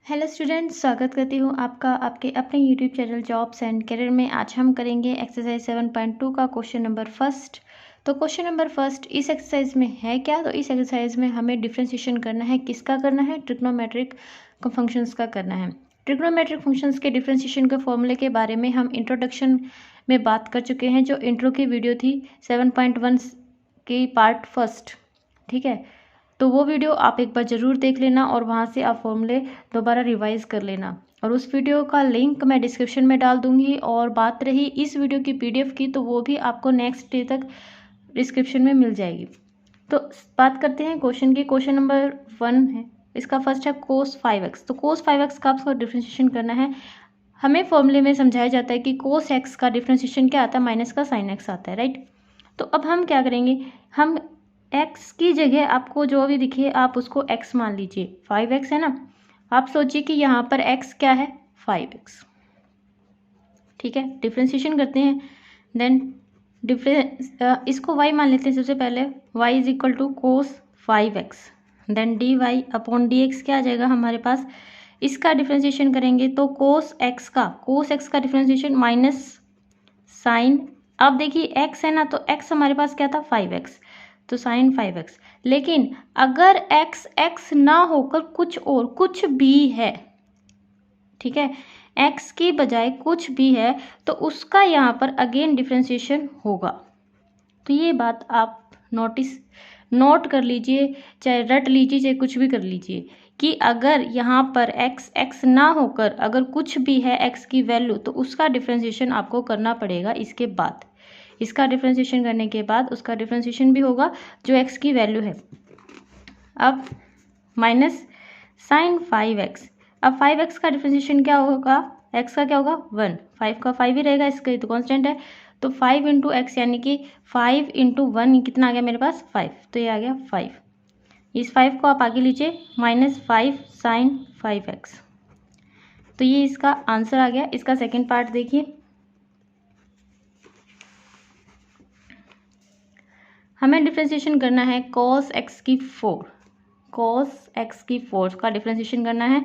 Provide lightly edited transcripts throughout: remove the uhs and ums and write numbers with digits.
Hello students, स्वागत करती हूँ आपका आपके अपने YouTube channel jobs and career में। आज हम करेंगे एक्सरसाइज 7.2 का क्वेश्चन नंबर फर्स्ट। तो क्वेश्चन नंबर फर्स्ट इस एक्सरसाइज में है क्या? तो इस एक्सरसाइज में हमें डिफ्रेंशिएशन करना है। किसका करना है? ट्रिग्नोमेट्रिक फंक्शंस का करना है। ट्रिग्नोमेट्रिक फंक्शंस के डिफ्रेंशिएशन के फॉर्मूले के बारे में हम इंट्रोडक्शन में बात कर चुके हैं, जो इंट्रो की वीडियो थी 7.1 की पार्ट फर्स्ट। ठीक है, तो वो वीडियो आप एक बार ज़रूर देख लेना और वहाँ से आप फॉर्मूले दोबारा रिवाइज कर लेना, और उस वीडियो का लिंक मैं डिस्क्रिप्शन में डाल दूँगी। और बात रही इस वीडियो की पीडीएफ की, तो वो भी आपको नेक्स्ट डे तक डिस्क्रिप्शन में मिल जाएगी। तो बात करते हैं क्वेश्चन की। क्वेश्चन नंबर 1 है, इसका फर्स्ट है cos 5x। तो cos 5x का आपको डिफ्रेंशिएशन करना है। हमें फॉर्मूले में समझाया जाता है कि cos x का डिफ्रेंशिएशन क्या आता है? माइनस का sin x आता है, राइट। तो अब हम क्या करेंगे, हम x की जगह आपको जो भी दिखे आप उसको x मान लीजिए। 5x है ना, आप सोचिए कि यहाँ पर x क्या है? 5x। ठीक है, डिफ्रेंशिएशन करते हैं। देन इसको y मान लेते हैं सबसे पहले। y is equal to cos 5x। Then dy upon dx क्या आ जाएगा हमारे पास? इसका डिफ्रेंशिएशन करेंगे तो कोस x का डिफ्रेंशिएशन माइनस साइन। अब देखिए x है ना, तो x हमारे पास क्या था? 5x, तो साइन 5x। लेकिन अगर x ना होकर कुछ भी है, ठीक है, x की बजाय कुछ भी है, तो उसका यहाँ पर अगेन डिफ्रेंशिएशन होगा। तो ये बात आप नोट कर लीजिए, चाहे रट लीजिए, चाहे कुछ भी कर लीजिए, कि अगर यहाँ पर x ना होकर अगर कुछ भी है x की वैल्यू, तो उसका डिफ्रेंशिएशन आपको करना पड़ेगा। इसके बाद इसका डिफ्रेंशिएशन करने के बाद उसका डिफ्रेंशिएशन भी होगा जो x की वैल्यू है। अब माइनस साइन 5x। अब 5x का डिफ्रेंशिएशन क्या होगा? x का क्या होगा? 1। 5 का 5 ही रहेगा, इसका तो कांस्टेंट है। तो 5 इंटू एक्स, यानी कि 5 इंटू 1 कितना आ गया मेरे पास? 5। तो ये आ गया 5। इस 5 को आप आगे लीजिए, माइनस 5 साइन 5x। तो ये इसका आंसर आ गया। इसका सेकेंड पार्ट देखिए, हमें डिफ्रेंशिएशन करना है cos x की 4। cos x की 4 का डिफ्रेंशिएशन करना है,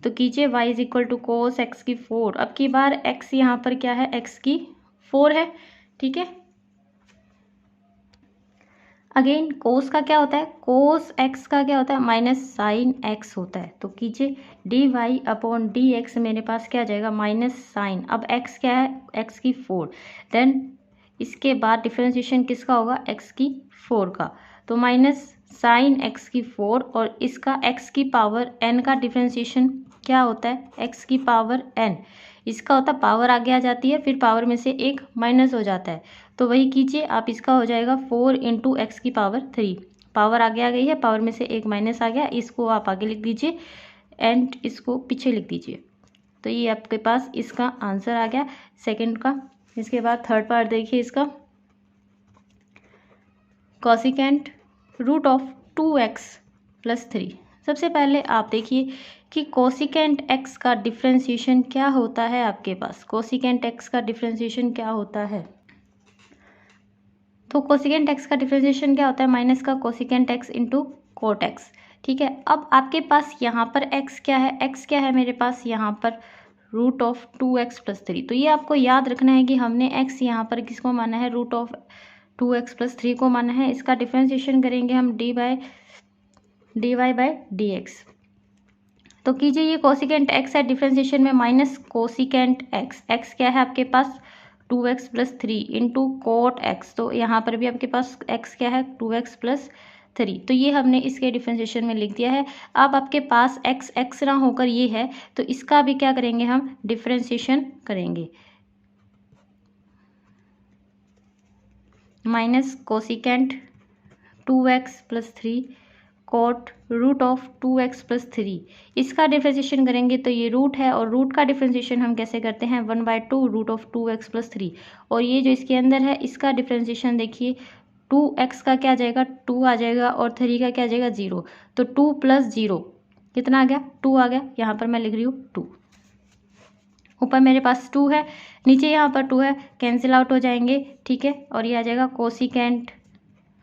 तो कीजिए y is equal to cos x की 4। अब की बार x यहाँ पर क्या है? x की 4 है, ठीक है। अगेन cos का क्या होता है? cos x का क्या होता है? माइनस साइन x होता है। तो कीजिए dy अपॉन डी एक्स, मेरे पास क्या आ जाएगा? Minus sign. अब x क्या है? x की 4। देन इसके बाद डिफ्रेंशिएशन किसका होगा? x की 4 का। तो माइनस साइन x की 4, और इसका x की पावर n का डिफ्रेंशिएशन क्या होता है? x की पावर n। इसका होता है पावर आगे आ जाती है, फिर पावर में से एक माइनस हो जाता है। तो वही कीजिए आप, इसका हो जाएगा 4 इंटू एक्स की पावर 3। पावर आगे आ गई है, पावर में से एक माइनस आ गया, इसको आप आगे लिख दीजिए एंड इसको पीछे लिख दीजिए। तो ये आपके पास इसका आंसर आ गया सेकंड का। इसके बाद थर्ड पार्ट देखिए इसका, cosecant root of 2x plus 3। सबसे पहले आप देखिए कि कोसिकेंट x का डिफ्रेंशिएशन क्या होता है आपके पास। कोसिकेंट x का डिफ्रेंशिएशन क्या होता है? तो कोसिकेंट x का डिफ्रेंशिएशन क्या होता है? माइनस का cosecant x into cot x. ठीक है, अब आपके पास यहाँ पर x क्या है? x क्या है मेरे पास यहाँ पर? Root of 2x plus 3। तो ये आपको याद रखना है कि हमने x यहाँ पर किसको माना है? रूट ऑफ 2x प्लस 3 को माना है। इसका डिफ्रेंशिएशन करेंगे हम dy बाय dx। तो कीजिए ये कोसिकेंट x है, डिफ्रेंशिएशन में माइनस कोसिकेंट x। x क्या है आपके पास? 2x plus 3 into coat x। तो यहाँ पर भी आपके पास x क्या है? 2x plus 3। तो ये हमने इसके डिफ्रेंशिएशन में लिख दिया है। अब आपके पास x ना होकर ये है, तो इसका भी क्या करेंगे हम? डिफ्रेंशिएशन करेंगे। Minus cosecant 2x plus 3 cot root of 2x plus 3। इसका डिफ्रेंशिएशन करेंगे तो ये रूट है, और रूट का डिफ्रेंशिएशन हम कैसे करते हैं? 1/2 रूट ऑफ 2x प्लस 3। और ये जो इसके अंदर है, इसका डिफ्रेंशिएशन देखिए, 2x का क्या आ जाएगा? 2 आ जाएगा, और 3 का क्या आ जाएगा? 0। तो 2 प्लस 0 कितना आ गया? 2 आ गया। यहाँ पर मैं लिख रही हूँ 2। ऊपर मेरे पास 2 है, नीचे यहाँ पर 2 है, कैंसिल आउट हो जाएंगे, ठीक है। और ये आ जाएगा cosecant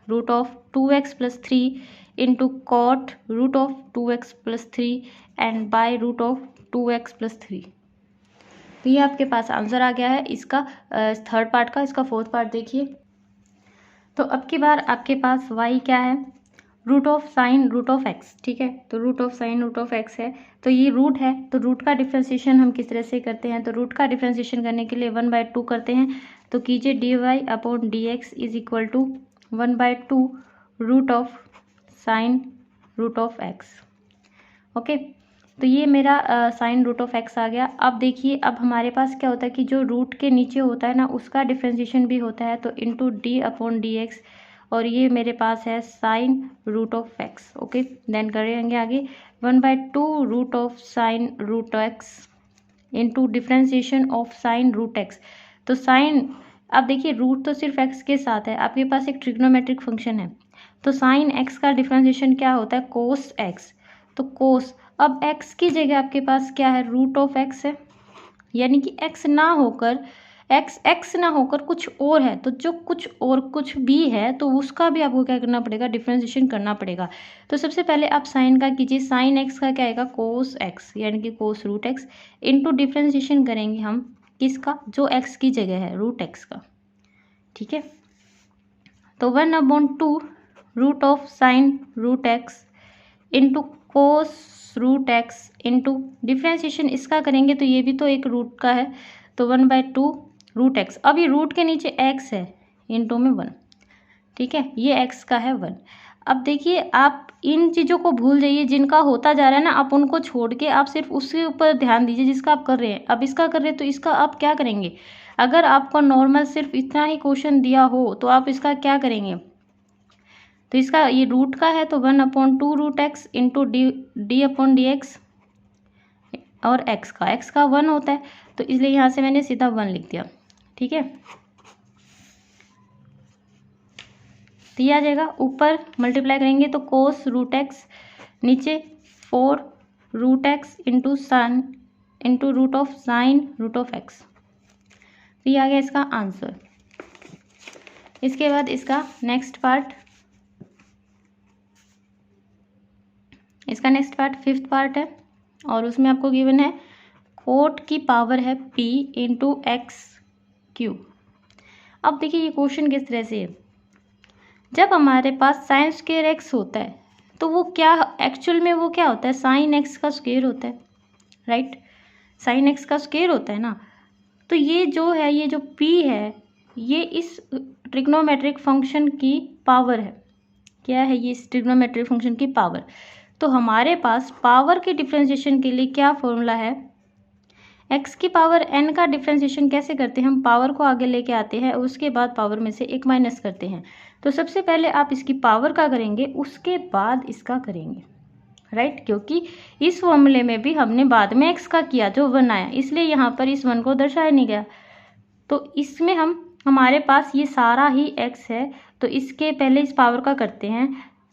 root of 2x plus 3 into cot root of 2x plus 3 and by root of 2x plus 3। तो ये आपके पास आंसर आ गया है इसका थर्ड पार्ट का। इसका फोर्थ पार्ट देखिए। तो अब की बार आपके पास y क्या है, root of sine root of x, ठीक है। तो root of sine root of x है, तो ये रूट है, तो रूट का डिफ्रेंसिएशन हम किस तरह से करते हैं, तो रूट का डिफ्रेंसिएशन करने के लिए 1/2 करते हैं। तो कीजिए dy upon dx is equal to 1/2 root of sine root of x. Okay, तो ये मेरा साइन रूट ऑफ एक्स आ गया। अब देखिए, अब हमारे पास क्या होता है कि जो रूट के नीचे होता है ना, उसका डिफ्रेंसिएशन भी होता है, तो into d upon d x, और ये मेरे पास है sine root of x. Okay, then करेंगे आगे 1/2 root of sine root x into differentiation of sine root x. तो साइन, अब देखिए रूट तो सिर्फ एक्स के साथ है, आपके पास एक ट्रिग्नोमेट्रिक फंक्शन है, तो साइन एक्स का डिफ्रेंसिएशन क्या होता है, कोस एक्स। तो कोस, अब x की जगह आपके पास क्या है, रूट ऑफ x है, यानी कि x ना होकर कुछ और है, तो जो कुछ और कुछ भी है तो उसका भी आपको क्या करना पड़ेगा, डिफ्रेंसिएशन करना पड़ेगा। तो सबसे पहले आप साइन का कीजिए, साइन x का क्या आएगा, कोस x, यानी कि कोस रूट x इंटू डिफ्रेंसिएशन करेंगे हम किसका, जो x की जगह है रूट x का, ठीक है। तो 1/2 root of sine root x into cos root x into differentiation इसका करेंगे, तो ये भी तो एक रूट का है, तो 1/2 रूट एक्स। अब ये रूट के नीचे x है, इंटू में 1, ठीक है, ये x का है 1। अब देखिए, आप इन चीज़ों को भूल जाइए जिनका होता जा रहा है ना, आप उनको छोड़ के आप सिर्फ उसके ऊपर ध्यान दीजिए जिसका आप कर रहे हैं। अब इसका कर रहे हैं तो इसका आप क्या करेंगे, अगर आपको नॉर्मल सिर्फ इतना ही क्वेश्चन दिया हो तो आप इसका क्या करेंगे, तो इसका ये रूट का है, तो 1/2 root x into d upon d x, और x का 1 होता है, तो इसलिए यहाँ से मैंने सीधा 1 लिख दिया, ठीक है। तो ये आ जाएगा, ऊपर मल्टीप्लाई करेंगे तो कोस रूट एक्स, नीचे 4 root x into sin into root of sine root of x. तो ये आ गया इसका आंसर। इसके बाद इसका नेक्स्ट पार्ट, फिफ्थ पार्ट है, और उसमें आपको गिवन है कोट की पावर है p इंटू एक्स क्यूब। अब देखिए ये क्वेश्चन किस तरह से है, जब हमारे पास साइन स्क्वायर एक्स होता है तो वो क्या एक्चुअल में वो क्या होता है, साइन एक्स का स्क्वायर होता है, राइट, साइन एक्स का स्क्वायर होता है ना। तो ये जो है, ये जो p है, ये इस ट्रिग्नोमेट्रिक फंक्शन की पावर है, क्या है, ये इस ट्रिग्नोमेट्रिक फंक्शन की पावर। तो हमारे पास पावर के डिफ्रेंसिएशन के लिए क्या फॉर्मूला है, x की पावर n का डिफ्रेंसिएशन कैसे करते हैं, हम पावर को आगे लेके आते हैं और उसके बाद पावर में से एक माइनस करते हैं। तो सबसे पहले आप इसकी पावर का करेंगे, उसके बाद इसका करेंगे, राइट, क्योंकि इस फॉर्मूले में भी हमने बाद में x का किया जो 1 आया, इसलिए यहाँ पर इस 1 को दर्शाया नहीं गया। तो इसमें हमारे पास ये सारा ही x है, तो इसके पहले इस पावर का करते हैं।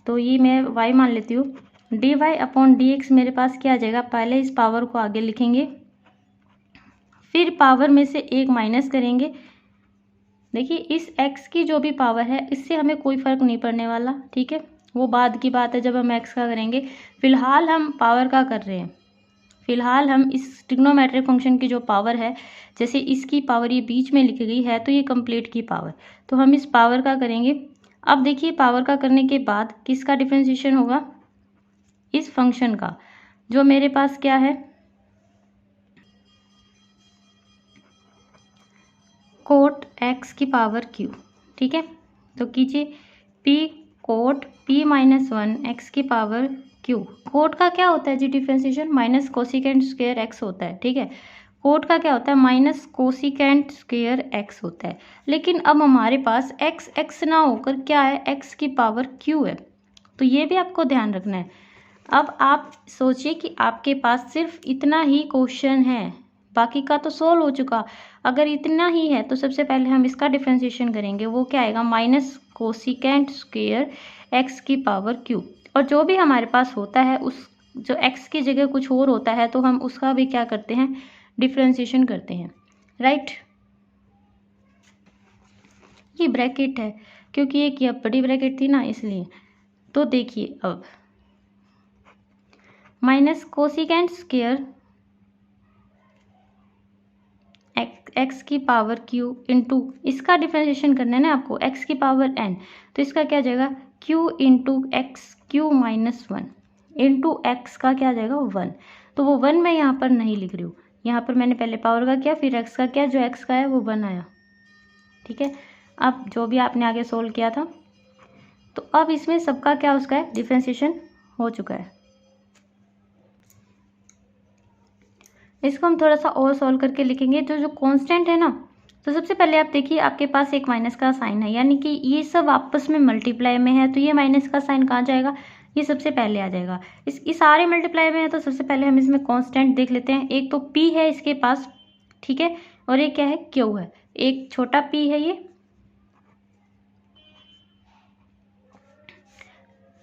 तो ये मैं y मान लेती हूँ, dy अपॉन डी एक्स मेरे पास क्या आ जाएगा, पहले इस पावर को आगे लिखेंगे, फिर पावर में से एक माइनस करेंगे। देखिए इस x की जो भी पावर है इससे हमें कोई फ़र्क नहीं पड़ने वाला, ठीक है, वो बाद की बात है जब हम x का करेंगे। फिलहाल हम पावर का कर रहे हैं, फिलहाल हम इस ट्रिग्नोमेट्रिक फंक्शन की जो पावर है, जैसे इसकी पावर ये बीच में लिखी गई है तो ये कंप्लीट की पावर, तो हम इस पावर का करेंगे। अब देखिए पावर का करने के बाद किसका डिफ्रेंसिएशन होगा, इस फंक्शन का, जो मेरे पास क्या है, कोट x की पावर q, ठीक है। तो कीजिए p cot p minus 1 x की पावर q। कोट का क्या होता है जी differentiation, minus cosecant square x होता है, ठीक है। कोट का क्या होता है, माइनस कोसिकेंट स्क्वायर x होता है। लेकिन अब हमारे पास x ना होकर क्या है, x की पावर q है, तो ये भी आपको ध्यान रखना है। अब आप सोचिए कि आपके पास सिर्फ इतना ही क्वेश्चन है, बाकी का तो सोल्व हो चुका। अगर इतना ही है तो सबसे पहले हम इसका डिफ्रेंसिएशन करेंगे, वो क्या आएगा, माइनस कोसिकेंट स्क्वायर एक्स की पावर क्यू। और जो भी हमारे पास होता है, उस जो एक्स की जगह कुछ और होता है तो हम उसका भी क्या करते हैं, डिफ्रेंसिएशन करते हैं, राइट। ये ब्रैकेट है क्योंकि एक ये बड़ी ब्रैकेट थी ना, इसलिए। तो देखिए अब माइनस कोसिकेंट स्क्वायर एक्स की पावर क्यू इंटू, इसका डिफरेंशिएशन करना है ना आपको, एक्स की पावर एन, तो इसका क्या आ जाएगा Q into x Q minus one into x का क्या आ जाएगा 1। तो वो 1 मैं यहाँ पर नहीं लिख रही हूँ, यहाँ पर मैंने पहले पावर का किया फिर एक्स का किया, जो एक्स का है वो 1 आया। ठीक है, अब जो भी आपने आगे सोल्व किया था, तो अब इसमें सबका क्या उसका है डिफरेंशिएशन हो चुका है। इसको हम थोड़ा सा और सॉल्व करके लिखेंगे। जो कांस्टेंट है ना, तो सबसे पहले आप देखिए आपके पास एक माइनस का साइन है, यानी कि ये सब आपस में मल्टीप्लाई में है, तो ये माइनस का साइन कहाँ जाएगा, ये सबसे पहले आ जाएगा। इस सारे मल्टीप्लाई में है, तो सबसे पहले हम इसमें कांस्टेंट देख लेते हैं। एक तो p है इसके पास, ठीक है, और एक क्या है q है, एक छोटा p है ये,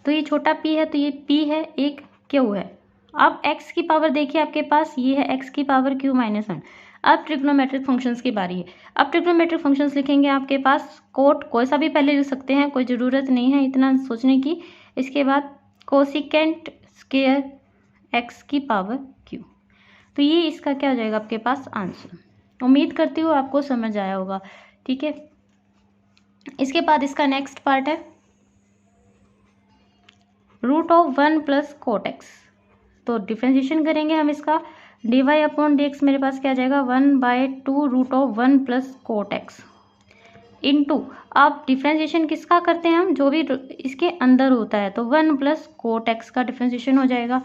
तो ये छोटा p है, तो ये p है, एक q है। अब x की पावर देखिए आपके पास ये है x की पावर q माइनस 1। अब ट्रिग्नोमेट्रिक फंक्शंस की बारी है। अब ट्रिग्नोमेट्रिक फंक्शंस लिखेंगे आपके पास, कोट कोई सा भी पहले लिख सकते हैं, कोई ज़रूरत नहीं है इतना सोचने की। इसके बाद कोसिकेंट स्क्वायर x की पावर q, तो ये इसका क्या हो जाएगा आपके पास आंसर। उम्मीद करती हूँ आपको समझ आया होगा। ठीक है, इसके बाद इसका नेक्स्ट पार्ट है root of 1 plus cot x. तो डिफ्रेंशिएशन करेंगे हम इसका, d y upon d x मेरे पास क्या आ जाएगा 1/2 root of 1 plus cot x into, आप डिफ्रेंशिएशन किसका करते हैं हम, जो भी इसके अंदर होता है, तो 1 प्लस कोट एक्स का डिफ्रेंशिएशन हो जाएगा।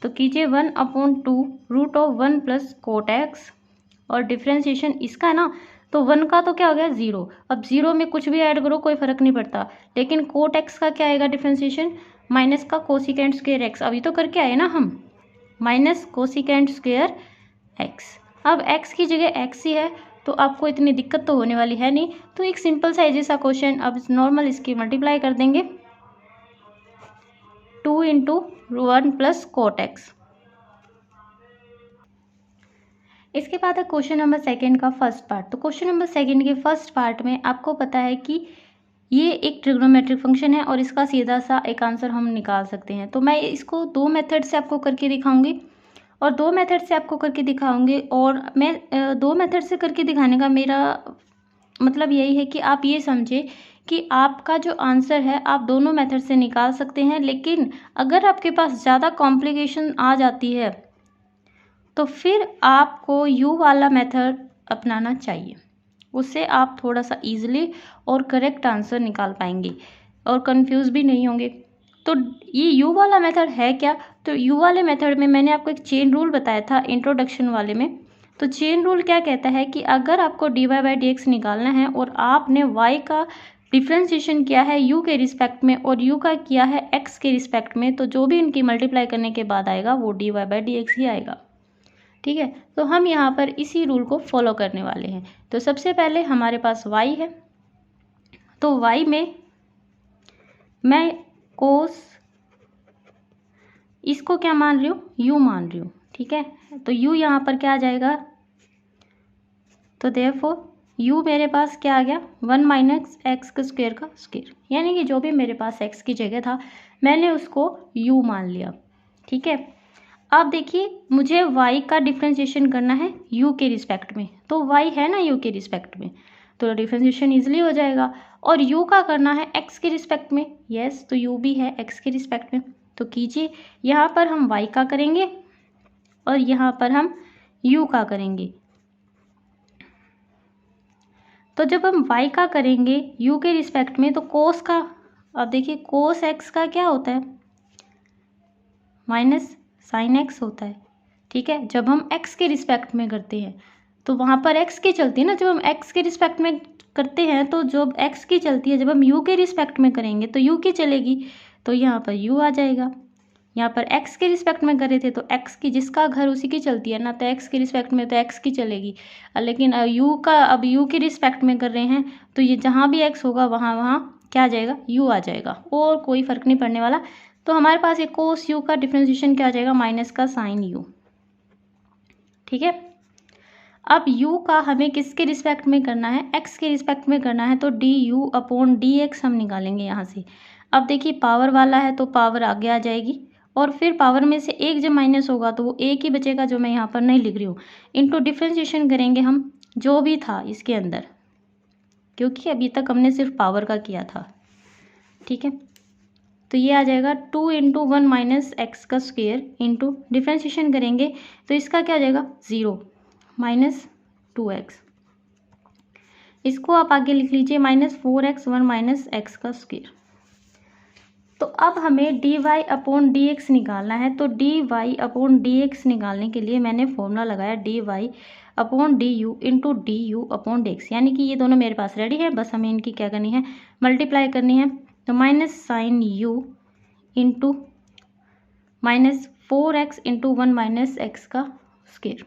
तो कीजिए 1/2 root of 1 plus cot x, और डिफ्रेंशिएशन इसका है ना, तो 1 का तो क्या हो गया 0। अब 0 में कुछ भी ऐड करो कोई फर्क नहीं पड़ता, लेकिन कोट एक्स का क्या आएगा डिफ्रेंशिएशन, माइनस का कोसिकेंट स्क्वायर एक्स, अभी तो करके आए ना हम, माइनस कोसिकेंट स्क्वायर एक्स। अब एक्स की जगह एक्स ही है, तो आपको इतनी दिक्कत तो होने वाली है नहीं। तो एक सिंपल सा इजी सा क्वेश्चन, अब नॉर्मल इसकी मल्टीप्लाई कर देंगे 2 इंटू 1 प्लस कोट एक्स। इसके बाद है क्वेश्चन नंबर सेकंड का फर्स्ट पार्ट। तो क्वेश्चन नंबर सेकंड के फर्स्ट पार्ट में आपको पता है कि ये एक ट्रिग्नोमेट्रिक फंक्शन है और इसका सीधा सा एक आंसर हम निकाल सकते हैं। तो मैं इसको 2 मेथड से आपको करके दिखाऊंगी, और 2 मेथड से आपको करके दिखाऊंगी, और मैं 2 मेथड से करके दिखाने का मेरा मतलब यही है कि आप ये समझे कि आपका जो आंसर है आप दोनों मेथड से निकाल सकते हैं, लेकिन अगर आपके पास ज़्यादा कॉम्प्लिकेशन आ जाती है तो फिर आपको यू वाला मेथड अपनाना चाहिए, उससे आप थोड़ा सा इजीली और करेक्ट आंसर निकाल पाएंगे और कंफ्यूज भी नहीं होंगे। तो ये यू वाला मेथड है क्या, तो यू वाले मेथड में मैंने आपको एक चेन रूल बताया था इंट्रोडक्शन वाले में। तो चेन रूल क्या कहता है कि अगर आपको d y by d x निकालना है और आपने वाई का डिफ्रेंशिएशन किया है यू के रिस्पेक्ट में और यू का किया है एक्स के रिस्पेक्ट में, तो जो भी इनकी मल्टीप्लाई करने के बाद आएगा वो d y by d x ही आएगा। ठीक है, तो हम यहाँ पर इसी रूल को फॉलो करने वाले हैं। तो सबसे पहले हमारे पास y है, तो y में मैं कोस इसको क्या मान रही हूँ, u मान रही हूँ। ठीक है, तो u यहाँ पर क्या आ जाएगा, तो देयरफॉर u मेरे पास क्या आ गया 1 माइनस एक्स के स्क्वायर का स्क्वायर, यानी कि जो भी मेरे पास x की जगह था मैंने उसको u मान लिया। ठीक है, अब देखिए मुझे y का डिफ्रेंशिएशन करना है u के रिस्पेक्ट में, तो y है ना u के रिस्पेक्ट में, तो डिफ्रेंशिएशन इजीली हो जाएगा। और u का करना है x के रिस्पेक्ट में, यस, तो u भी है x के रिस्पेक्ट में। तो कीजिए यहाँ पर हम y का करेंगे और यहाँ पर हम u का करेंगे। तो जब हम y का करेंगे u के रिस्पेक्ट में, तो कोस का, अब देखिए कोस x का क्या होता है माइनस साइन एक्स होता है। ठीक है, जब हम x के रिस्पेक्ट में करते हैं तो वहाँ पर x की चलती है ना, जब हम x के रिस्पेक्ट में करते हैं तो जब x की चलती है, जब हम u के रिस्पेक्ट में करेंगे तो u की चलेगी, तो यहाँ पर u आ जाएगा। यहाँ पर x के रिस्पेक्ट में कर रहे थे तो x की, जिसका घर उसी की चलती है ना, तो x के रिस्पेक्ट में तो x की चलेगी, लेकिन अब u के रिस्पेक्ट में कर रहे हैं तो ये जहाँ भी x होगा वहाँ वहाँ क्या आ जाएगा u आ जाएगा, और कोई फर्क नहीं पड़ने वाला। तो हमारे पास एक कोस यू का डिफ्रेंशिएशन क्या आ जाएगा माइनस का साइन यू। ठीक है, अब u का हमें किसके रिस्पेक्ट में करना है, x के रिस्पेक्ट में करना है, तो d u upon d x हम निकालेंगे यहाँ से। अब देखिए पावर वाला है तो पावर आगे आ जाएगी, और फिर पावर में से एक जब माइनस होगा तो वो एक ही बचेगा, जो मैं यहाँ पर नहीं लिख रही हूँ। इनटू डिफ्रेंशिएशन करेंगे हम जो भी था इसके अंदर, क्योंकि अभी तक हमने सिर्फ पावर का किया था। ठीक है, तो ये आ जाएगा 2 इंटू 1 माइनस एक्स का स्क्वेयर इंटू डिफ्रेंशिएशन करेंगे तो इसका क्या आ जाएगा 0 माइनस 2x। इसको आप आगे लिख लीजिए -4x 1 माइनस एक्स का स्क्वेयर। तो अब हमें dy अपॉन dx निकालना है। तो dy अपॉन dx निकालने के लिए मैंने फॉर्मूला लगाया dy upon du into du upon dx, यानी कि ये दोनों मेरे पास रेडी है, बस हमें इनकी क्या करनी है, मल्टीप्लाई करनी है। तो minus sine u into -4x into 1 minus x का स्क्वेयर।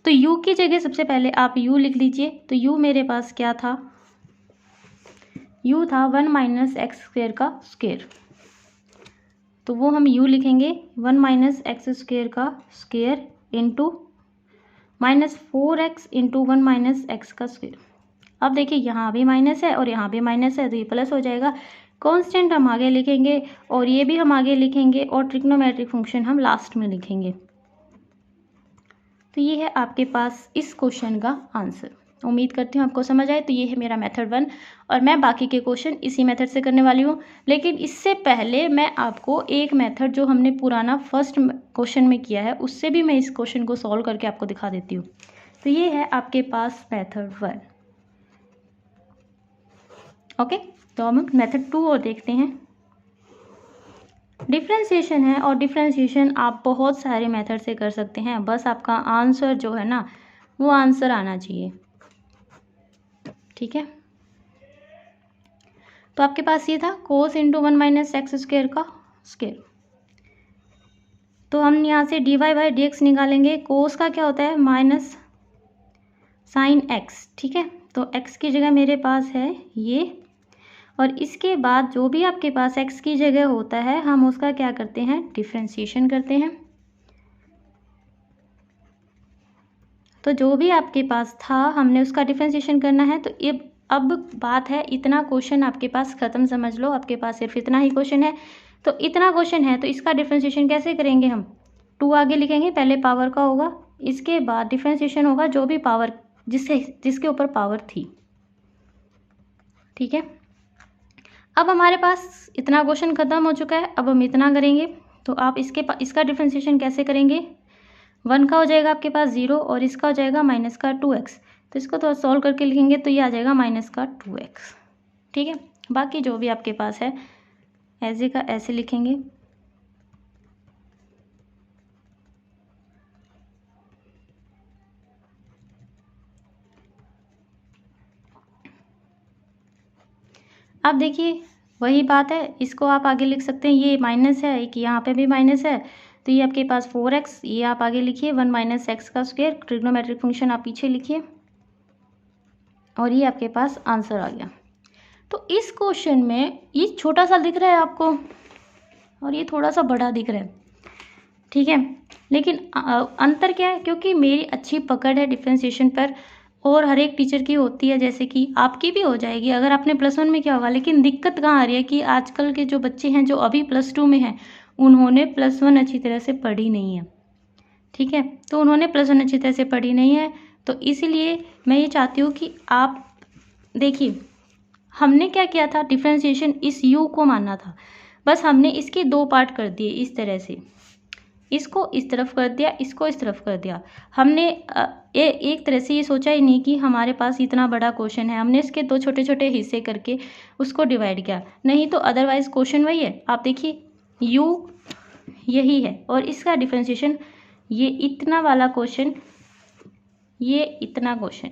तो u की जगह सबसे पहले आप u लिख लीजिए। तो u मेरे पास क्या था, u था 1 माइनस एक्स स्क्वेयर का स्क्वेयर, तो वो हम u लिखेंगे 1 माइनस एक्स स्क्वेयर का square into -4x into 1 minus x का स्क्वेयर। अब देखिए यहाँ भी माइनस है और यहाँ भी माइनस है, तो ये प्लस हो जाएगा। कांस्टेंट हम आगे लिखेंगे और ये भी हम आगे लिखेंगे, और ट्रिग्नोमेट्रिक फंक्शन हम लास्ट में लिखेंगे। तो ये है आपके पास इस क्वेश्चन का आंसर। उम्मीद करती हूँ आपको समझ आए। तो ये है मेरा मेथड 1, और मैं बाकी के क्वेश्चन इसी मेथड से करने वाली हूँ। लेकिन इससे पहले मैं आपको एक मेथड जो हमने पुराना फर्स्ट क्वेश्चन में किया है, उससे भी मैं इस क्वेश्चन को सॉल्व करके आपको दिखा देती हूँ। तो ये है आपके पास मेथड 1। ओके, तो हम मेथड 2 और देखते हैं। डिफ्रेंशिएशन है, और डिफ्रेंशिएशन आप बहुत सारे मेथड से कर सकते हैं, बस आपका आंसर जो है ना वो आंसर आना चाहिए। ठीक है, तो आपके पास ये था कोस इंटू 1 माइनस एक्स स्क्वेयर का स्क्वेयर। तो हम यहाँ से dy बाई डी एक्स निकालेंगे। कोस का क्या होता है, माइनस साइन एक्स। ठीक है, तो x की जगह मेरे पास है ये, और इसके बाद जो भी आपके पास x की जगह होता है हम उसका क्या करते हैं, डिफ्रेंशिएशन करते हैं। तो जो भी आपके पास था हमने उसका डिफ्रेंशिएशन करना है। तो ये अब बात है, इतना क्वेश्चन आपके पास ख़त्म, समझ लो आपके पास सिर्फ इतना ही क्वेश्चन है। तो इतना क्वेश्चन है तो इसका डिफ्रेंशिएशन कैसे करेंगे, हम 2 आगे लिखेंगे, पहले पावर का होगा, इसके बाद डिफ्रेंशिएशन होगा जो भी पावर जिसके ऊपर पावर थी। ठीक है, अब हमारे पास इतना क्वेश्चन ख़त्म हो चुका है। अब हम इतना करेंगे, तो आप इसका डिफ्रेंशिएशन कैसे करेंगे, 1 का हो जाएगा आपके पास 0, और इसका हो जाएगा माइनस का 2x। तो इसको थोड़ा सॉल्व करके लिखेंगे तो ये आ जाएगा माइनस का 2x। ठीक है, बाकी जो भी आपके पास है ऐसे का ऐसे लिखेंगे। अब देखिए वही बात है, इसको आप आगे लिख सकते हैं, ये माइनस है, एक यहाँ पे भी माइनस है, तो ये आपके पास 4x, ये आप आगे लिखिए 1 माइनस एक्स का स्क्वायर, ट्रिग्नोमेट्रिक फंक्शन आप पीछे लिखिए, और ये आपके पास आंसर आ गया। तो इस क्वेश्चन में ये छोटा सा दिख रहा है आपको, और ये थोड़ा सा बड़ा दिख रहा है। ठीक है, लेकिन अंतर क्या है, क्योंकि मेरी अच्छी पकड़ है डिफ्रेंशिएशन पर, और हर एक टीचर की होती है, जैसे कि आपकी भी हो जाएगी अगर आपने +1 में किया होगा। लेकिन दिक्कत कहाँ आ रही है कि आजकल के जो बच्चे हैं जो अभी +2 में हैं, उन्होंने +1 अच्छी तरह से पढ़ी नहीं है। ठीक है, तो उन्होंने +1 अच्छी तरह से पढ़ी नहीं है, तो इसलिए मैं ये चाहती हूँ कि आप देखिए, हमने क्या किया था, डिफ्रेंशिएशन इस u को मानना था, बस हमने इसके 2 पार्ट कर दिए इस तरह से, इसको इस तरफ कर दिया, इसको इस तरफ कर दिया। हमने एक तरह से ये सोचा ही नहीं कि हमारे पास इतना बड़ा क्वेश्चन है, हमने इसके 2 छोटे छोटे हिस्से करके उसको डिवाइड किया, नहीं तो अदरवाइज क्वेश्चन वही है। आप देखिए u यही है, और इसका डिफ्रेंशिएशन ये इतना वाला क्वेश्चन, ये इतना क्वेश्चन,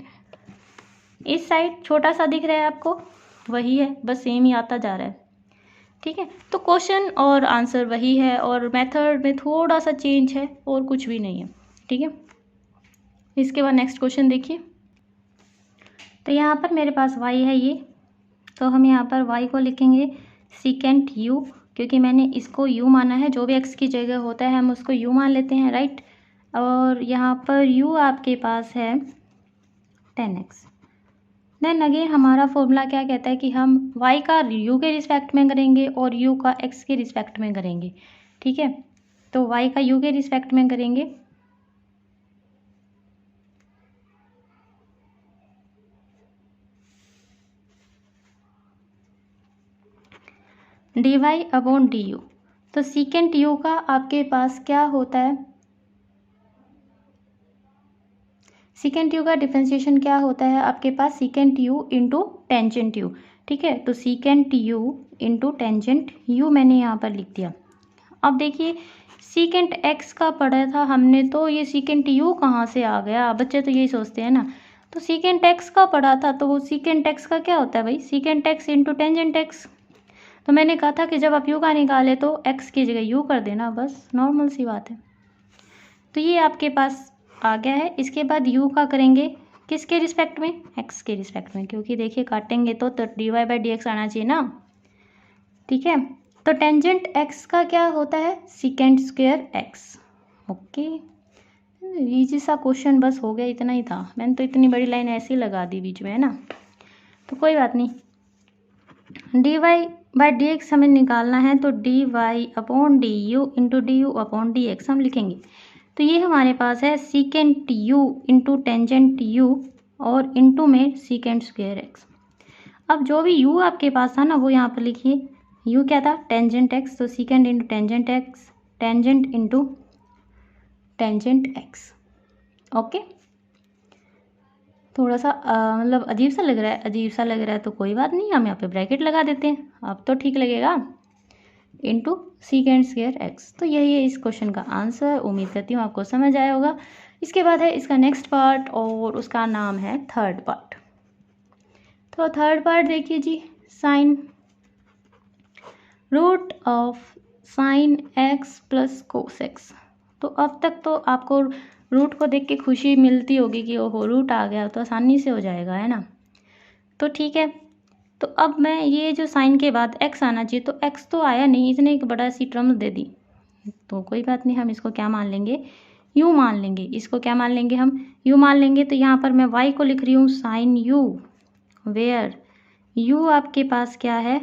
इस साइड छोटा सा दिख रहा है आपको, वही है, बस सेम ही आता जा रहा है। ठीक है, तो क्वेश्चन और आंसर वही है, और मेथड में थोड़ा सा चेंज है और कुछ भी नहीं है। ठीक है, इसके बाद नेक्स्ट क्वेश्चन देखिए। तो यहाँ पर मेरे पास y है ये, तो हम यहाँ पर y को लिखेंगे सेकेंट u, क्योंकि मैंने इसको u माना है, जो भी x की जगह होता है हम उसको u मान लेते हैं, राइट। और यहाँ पर u आपके पास है 10x। देन अगेन हमारा फॉर्मूला क्या कहता है कि हम y का u के रिस्पेक्ट में करेंगे और u का x के रिस्पेक्ट में करेंगे। ठीक है, तो y का u के रिस्पेक्ट में करेंगे dy अपॉन du। तो सीकेंट u का आपके पास क्या होता है, सीकेंट u का डिफरेंशिएशन क्या होता है आपके पास, secant u into tangent u। ठीक है, तो secant u into tangent u मैंने यहाँ पर लिख दिया। अब देखिए सीकेंट x का पढ़ा था हमने, तो ये सीकेंट u कहाँ से आ गया, बच्चे तो यही सोचते हैं ना। तो सीकेंट x का पढ़ा था, तो वो सीकेंट x का क्या होता है भाई, secant x into tangent x। तो मैंने कहा था कि जब आप u का निकाले तो x की जगह u कर देना, बस नॉर्मल सी बात है। तो ये आपके पास आ गया है। इसके बाद u का करेंगे किसके रिस्पेक्ट में, x के रिस्पेक्ट में, क्योंकि देखिए काटेंगे तो d y by d x आना चाहिए ना। ठीक है, तो टेंजेंट x का क्या होता है, secant square x। Okay, easy सा क्वेश्चन बस हो गया, इतना ही था। मैंने तो इतनी बड़ी लाइन ऐसे ही लगा दी बीच में, है ना, तो कोई बात नहीं। D y by d x हमें निकालना है, तो d y upon d u into d u upon d x हम लिखेंगे। तो ये हमारे पास है secant u into tangent u और इंटू में सीकेंट स्क्वायर x। अब जो भी u आपके पास था ना वो यहाँ पर लिखिए, u क्या था, टेंजेंट x, तो secant into tangent x, tangent into tangent x। Okay, थोड़ा सा मतलब अजीब सा लग रहा है, अजीब सा लग रहा है तो कोई बात नहीं, हम यहाँ पे ब्रैकेट लगा देते हैं, अब तो ठीक लगेगा, इंटू सीकेंट स्क्वायर x। तो यही है इस क्वेश्चन का आंसर। उम्मीद करती हूँ आपको समझ आया होगा। इसके बाद है इसका नेक्स्ट पार्ट और उसका नाम है थर्ड पार्ट। तो थर्ड पार्ट देखिए जी, sine root of sine x plus cos x। तो अब तक तो आपको रूट को देख के खुशी मिलती होगी कि ओहो रूट आ गया तो आसानी से हो जाएगा, है ना। तो ठीक है, तो अब मैं ये जो साइन के बाद x आना चाहिए, तो x तो आया नहीं, इसने एक बड़ा सी टर्म दे दी, तो कोई बात नहीं, हम इसको क्या मान लेंगे, u मान लेंगे। इसको क्या मान लेंगे, हम u मान लेंगे। तो यहाँ पर मैं y को लिख रही हूँ साइन u, वेयर u आपके पास क्या है,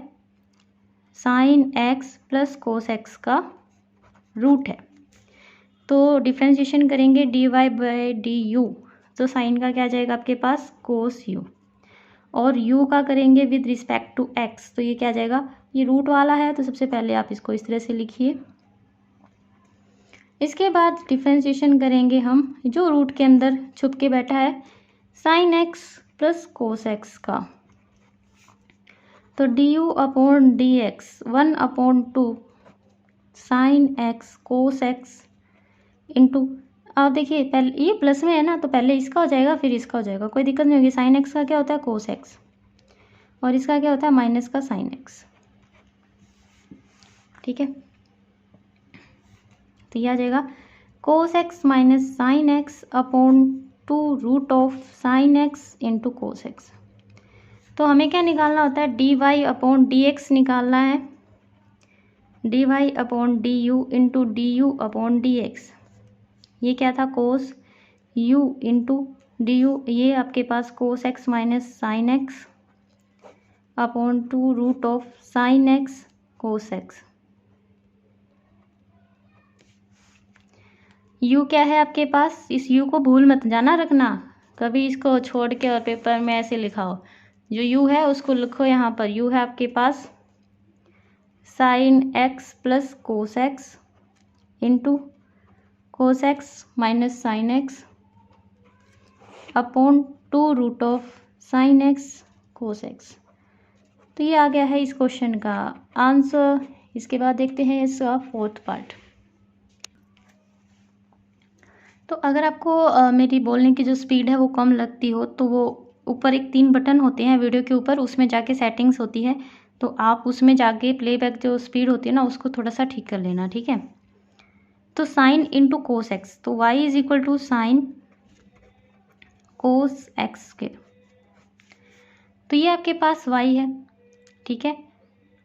sine x plus cos x का रूट है। तो डिफ्रेंशिएशन करेंगे d y by d u, तो साइन का क्या जाएगा आपके पास, कोस u, और u का करेंगे विद रिस्पेक्ट टू x, तो ये क्या जाएगा, ये रूट वाला है, तो सबसे पहले आप इसको इस तरह से लिखिए। इसके बाद डिफ्रेंशिएशन करेंगे हम जो रूट के अंदर छुप के बैठा है, sine x plus cos x का, तो d u upon d x 1/2 sine x cos x into, आप देखिए पहले ये प्लस में है ना, तो पहले इसका हो जाएगा फिर इसका हो जाएगा, कोई दिक्कत नहीं होगी। साइन x का क्या होता है, कोस x, और इसका क्या होता है, माइनस का साइन x। ठीक है, तो यह आ जाएगा cos x minus sine x upon 2 root of sine x into cos x। तो हमें क्या निकालना होता है, d y upon d x निकालना है, d y upon d u into d u upon d x. ये क्या था, cos u into d u, ये आपके पास cos x minus sine x upon 2 root of sine x cos x। u क्या है आपके पास, इस u को भूल मत जाना रखना, कभी इसको छोड़ के और पेपर में ऐसे लिखा हो। जो u है उसको लिखो यहाँ पर, u है आपके पास sine x plus cos x into cos x minus sine x upon 2 root of sine x cos x। तो ये आ गया है इस क्वेश्चन का आंसर। इसके बाद देखते हैं इसका फोर्थ पार्ट। तो अगर आपको मेरी बोलने की जो स्पीड है वो कम लगती हो, तो वो ऊपर एक 3 बटन होते हैं वीडियो के ऊपर, उसमें जाके सेटिंग्स होती है, तो आप उसमें जाके प्लेबैक जो स्पीड होती है ना उसको थोड़ा सा ठीक कर लेना, ठीक है। तो साइन इंटू कोस एक्स, तो y is equal to sine cos x के, तो ये आपके पास y है, ठीक है।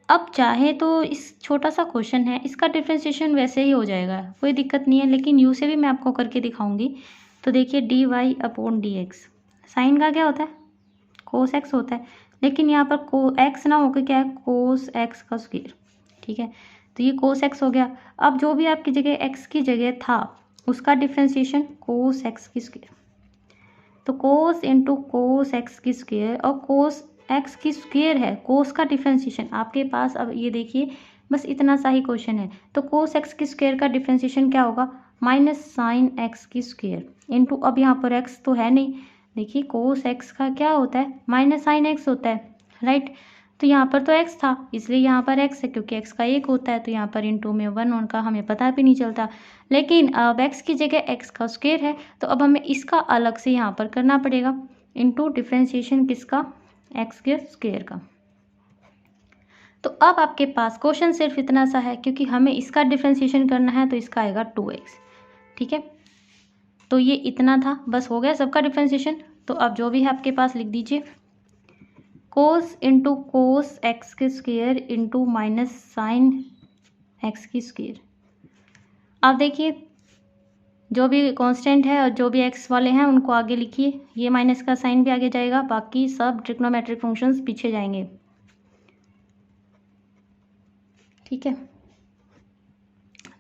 अब चाहे तो इस छोटा सा क्वेश्चन है, इसका डिफ्रेंशिएशन वैसे ही हो जाएगा, कोई दिक्कत नहीं है, लेकिन u से भी मैं आपको करके दिखाऊंगी। तो देखिए d y upon d x, sine का क्या होता है, कोस एक्स होता है, लेकिन यहाँ पर को एक्स ना होकर क्या है, कोस एक्स का स्क्वायर। ठीक है, तो ये कोस एक्स हो गया। अब जो भी आपकी जगह एक्स की जगह था उसका डिफ्रेंसिएशन कोस एक्स की स्क्वायर, तो कोस इंटू कोस एक्स की स्क्वायर, और कोस एक्स की स्क्वायर है, कोस का डिफ्रेंसिएशन आपके पास। अब ये देखिए बस इतना सा ही क्वेश्चन है, तो कोस एक्स की स्क्वायर का डिफ्रेंसिएशन क्या होगा, माइनस साइन एक्स की स्क्वायर इंटू, अब यहाँ पर एक्स तो है नहीं, देखिए कोस एक्स का क्या होता है, माइनस साइन एक्स होता है, राइट। तो यहाँ पर तो एक्स था इसलिए यहाँ पर एक्स है, क्योंकि एक्स का एक होता है तो यहाँ पर इंटू में 1 उनका हमें पता भी नहीं चलता। लेकिन अब एक्स की जगह एक्स का स्क्वायर है, तो अब हमें इसका अलग से यहाँ पर करना पड़ेगा, इंटू डिफ्रेंसिएशन किसका, एक्स के स्क्वायर का। तो अब आपके पास क्वेश्चन सिर्फ इतना सा है, क्योंकि हमें इसका डिफ्रेंसिएशन करना है तो इसका आएगा 2x। ठीक है, तो ये इतना था, बस हो गया सबका डिफ्रेंसिएशन। तो अब जो भी है आपके पास लिख दीजिए, कोस इंटू कोस एक्स के square into minus sine x की स्क्वायर। अब देखिए जो भी कांस्टेंट है और जो भी एक्स वाले हैं उनको आगे लिखिए, ये माइनस का साइन भी आगे जाएगा, बाकी सब ट्रिग्नोमेट्रिक फंक्शंस पीछे जाएंगे। ठीक है,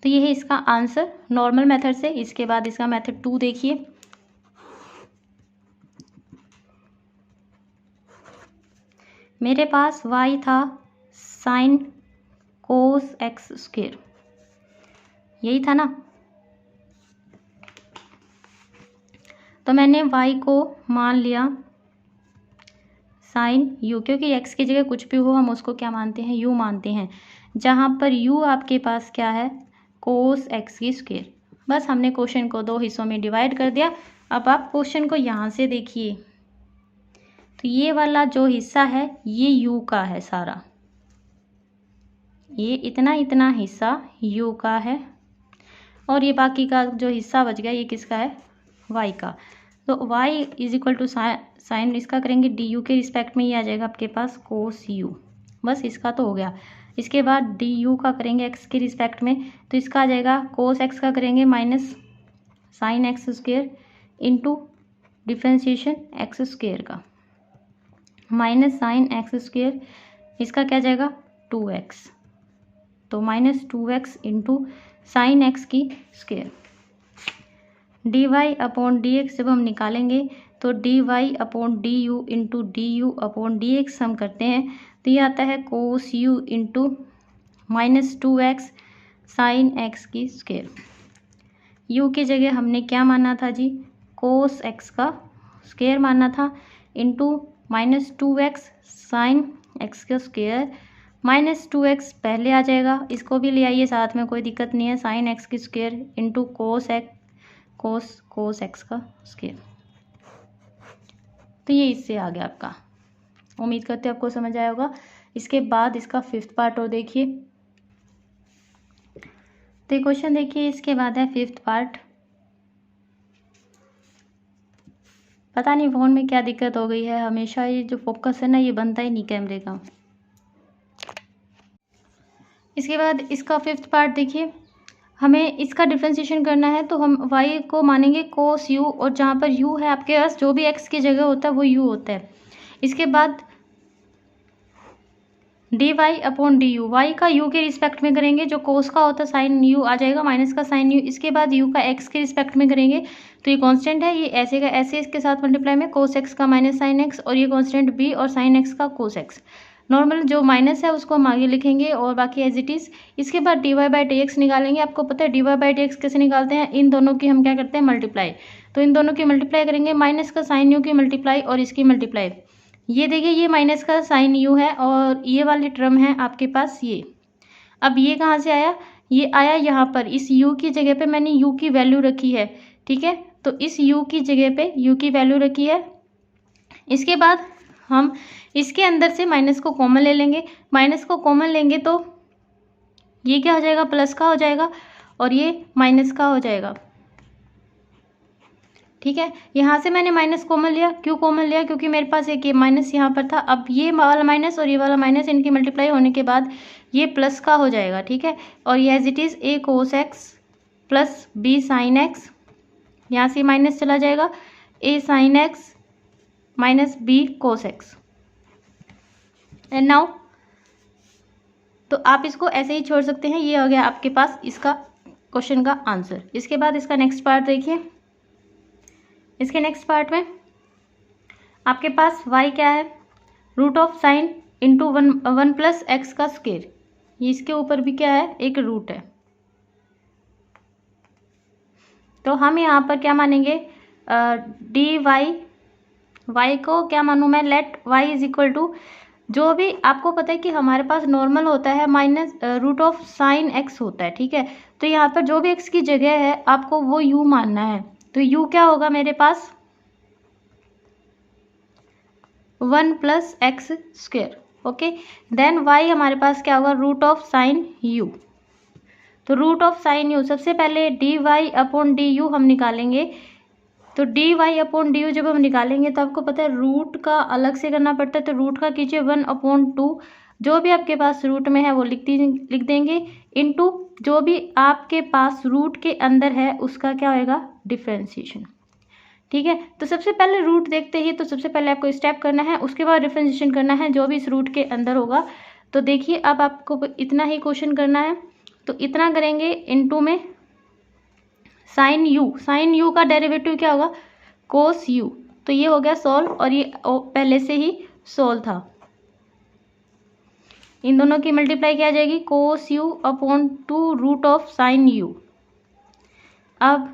तो ये है इसका आंसर नॉर्मल मेथड से। इसके बाद इसका मेथड 2 देखिए, मेरे पास y था साइन कोस एक्स स्क्वायर, यही था ना। तो मैंने y को मान लिया साइन u, क्योंकि x की जगह कुछ भी हो हम उसको क्या मानते हैं, u मानते हैं, जहाँ पर u आपके पास क्या है, कोस एक्स की स्क्वायर। बस हमने क्वेश्चन को 2 हिस्सों में डिवाइड कर दिया। अब आप क्वेश्चन को यहाँ से देखिए, तो ये वाला जो हिस्सा है ये u का है सारा, ये इतना इतना हिस्सा u का है, और ये बाकी का जो हिस्सा बच गया ये किसका है, y का। तो y is equal to sine इसका करेंगे du के रिस्पेक्ट में, ये आ जाएगा आपके पास कोस u। बस इसका तो हो गया। इसके बाद du का करेंगे x के रिस्पेक्ट में, तो इसका आ जाएगा कोस x का करेंगे minus sine x square into differentiation x square का, माइनस साइन एक्स स्क्वायर, इसका क्या जाएगा 2x, तो minus 2x into sine x की स्क्वायर। dy अपॉन dx जब हम निकालेंगे तो dy upon du into du upon dx हम करते हैं, तो ये आता है कोस u into minus 2x sine x की स्क्वायर। u की जगह हमने क्या माना था जी, कोस x का स्क्वायर माना था, into minus 2x sine x का स्क्वायर, माइनस 2x पहले आ जाएगा, इसको भी ले आइए साथ में, कोई दिक्कत नहीं है, साइन एक्स की स्क्वायर इंटू कोस एक्स का स्क्वायर। तो ये इससे आ गया आपका। उम्मीद करते हैं आपको समझ आया होगा। इसके बाद इसका 5th पार्ट और देखिए, तो ये क्वेश्चन देखिए, इसके बाद है 5th पार्ट। पता नहीं फ़ोन में क्या दिक्कत हो गई है, हमेशा ये जो फोकस है ना ये बनता ही नहीं कैमरे का। इसके बाद इसका 5th पार्ट देखिए, हमें इसका डिफ्रेंशिएशन करना है, तो हम y को मानेंगे कोस u, और जहाँ पर u है आपके पास जो भी x की जगह होता है वो u होता है। इसके बाद dy अपॉन du, y का u के रिस्पेक्ट में करेंगे, जो कोस का होता है साइन u आ जाएगा माइनस का साइन u। इसके बाद u का x के रिस्पेक्ट में करेंगे, तो ये कांस्टेंट है, ये ऐसे का ऐसे इसके साथ मल्टीप्लाई में कोस x का माइनस साइन x, और ये कांस्टेंट b और साइन x का कोस x। नॉर्मल जो माइनस है उसको हम आगे लिखेंगे और बाकी एज इट इज़। इसके बाद dy बाई dx निकालेंगे। आपको पता है dy बाई dx कैसे निकालते हैं, इन दोनों की हम क्या करते हैं मल्टीप्लाई, तो इन दोनों की मल्टीप्लाई करेंगे, माइनस का साइन u की मल्टीप्लाई और इसकी मल्टीप्लाई। ये देखिए ये माइनस का साइन u है और ये वाली टर्म है आपके पास ये। अब ये कहाँ से आया, ये आया यहाँ पर, इस u की जगह पे मैंने u की वैल्यू रखी है, ठीक है, तो इस u की जगह पे u की वैल्यू रखी है। इसके बाद हम इसके अंदर से माइनस को कॉमन ले लेंगे, माइनस को कॉमन लेंगे तो ये क्या हो जाएगा, प्लस का हो जाएगा और ये माइनस का हो जाएगा। ठीक है, यहाँ से मैंने माइनस कॉमन लिया, क्यों कॉमन लिया, क्योंकि मेरे पास एक ये माइनस यहाँ पर था। अब ये वाला माइनस और ये वाला माइनस, इनकी मल्टीप्लाई होने के बाद ये प्लस का हो जाएगा, ठीक है, और ये as it is a cos x plus b sine x, यहाँ से माइनस चला जाएगा, a sine x minus b cos x. And now तो आप इसको ऐसे ही छोड़ सकते हैं। ये हो गया आपके पास इसका क्वेश्चन का आंसर। इसके बाद इसका नेक्स्ट पार्ट देखिए। इसके नेक्स्ट पार्ट में आपके पास y क्या है, root of sine into one plus x का स्क्वायर। ये इसके ऊपर भी क्या है, एक रूट है। तो हम यहाँ पर क्या मानेंगे, डी वाई को क्या मानूँ मैं, let y is equal to, जो भी आपको पता है कि हमारे पास नॉर्मल होता है minus root of sine x होता है, ठीक है। तो यहाँ पर जो भी x की जगह है आपको वो u मानना है। तो u क्या होगा मेरे पास, 1 plus x square. Okay, then y हमारे पास क्या होगा, रूट ऑफ साइन u। तो रूट ऑफ साइन u, सबसे पहले d y upon d u हम निकालेंगे। तो d y upon d u जब हम निकालेंगे तो आपको पता है रूट का अलग से करना पड़ता है। तो रूट का कीजिए 1/2, जो भी आपके पास रूट में है वो लिख देंगे, इनटू जो भी आपके पास रूट के अंदर है उसका क्या होएगा, डिफरेंशिएशन। ठीक है, तो सबसे पहले रूट देखते ही तो सबसे पहले आपको स्टेप करना है, उसके बाद डिफरेंशिएशन करना है जो भी इस रूट के अंदर होगा। तो देखिए अब आपको इतना ही क्वेश्चन करना है। तो इतना करेंगे, इनटू में साइन यू का डेरिवेटिव क्या होगा, कोस यू। तो ये हो गया सॉल्व, और ये पहले से ही सॉल्व था। इन दोनों की मल्टीप्लाई किया जाएगी, cos u upon 2 root of sine u. अब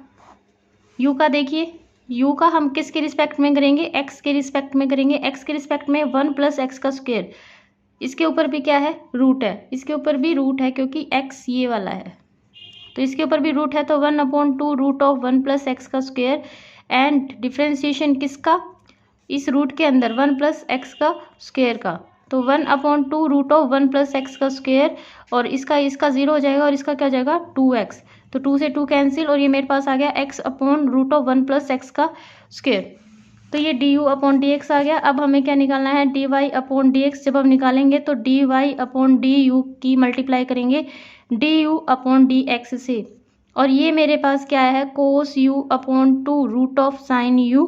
यू का देखिए, यू का हम किसके रिस्पेक्ट में करेंगे, एक्स के रिस्पेक्ट में करेंगे। एक्स के रिस्पेक्ट में 1 प्लस एक्स का स्क्वायर, इसके ऊपर भी क्या है, रूट है, इसके ऊपर भी रूट है क्योंकि एक्स ये वाला है, तो इसके ऊपर भी रूट है। तो 1/2 रूट ऑफ 1 प्लस एक्स का स्क्वायर, एंड डिफ्रेंशिएशन किसका, इस रूट के अंदर 1 प्लस एक्स का स्क्वायर का। तो 1/2 रूट ऑफ 1 प्लस एक्स का स्क्वायर, और इसका 0 हो जाएगा और इसका क्या हो जाएगा 2x। तो 2 से 2 कैंसिल, और ये मेरे पास आ गया x upon root of 1 plus x का स्क्वायर। तो ये d u upon d x आ गया। अब हमें क्या निकालना है, d y upon d x. जब हम निकालेंगे तो d y upon d u की मल्टीप्लाई करेंगे d u upon d x से, और ये मेरे पास क्या है, cos u upon 2 root of sine u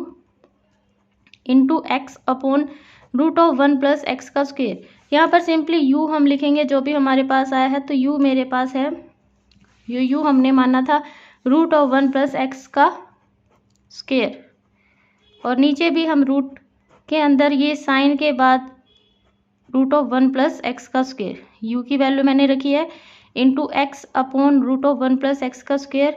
into x upon root of 1 plus x का स्क्वायर। यहाँ पर सिंपली यू हम लिखेंगे जो भी हमारे पास आया है। तो यू मेरे पास है, यू हमने माना था रूट ऑफ 1 प्लस एक्स का स्क्वायर, और नीचे भी हम रूट के अंदर ये साइन के बाद रूट ऑफ 1 प्लस एक्स का स्क्वायर, यू की वैल्यू मैंने रखी है, into x upon root of 1 plus x का स्क्वायर।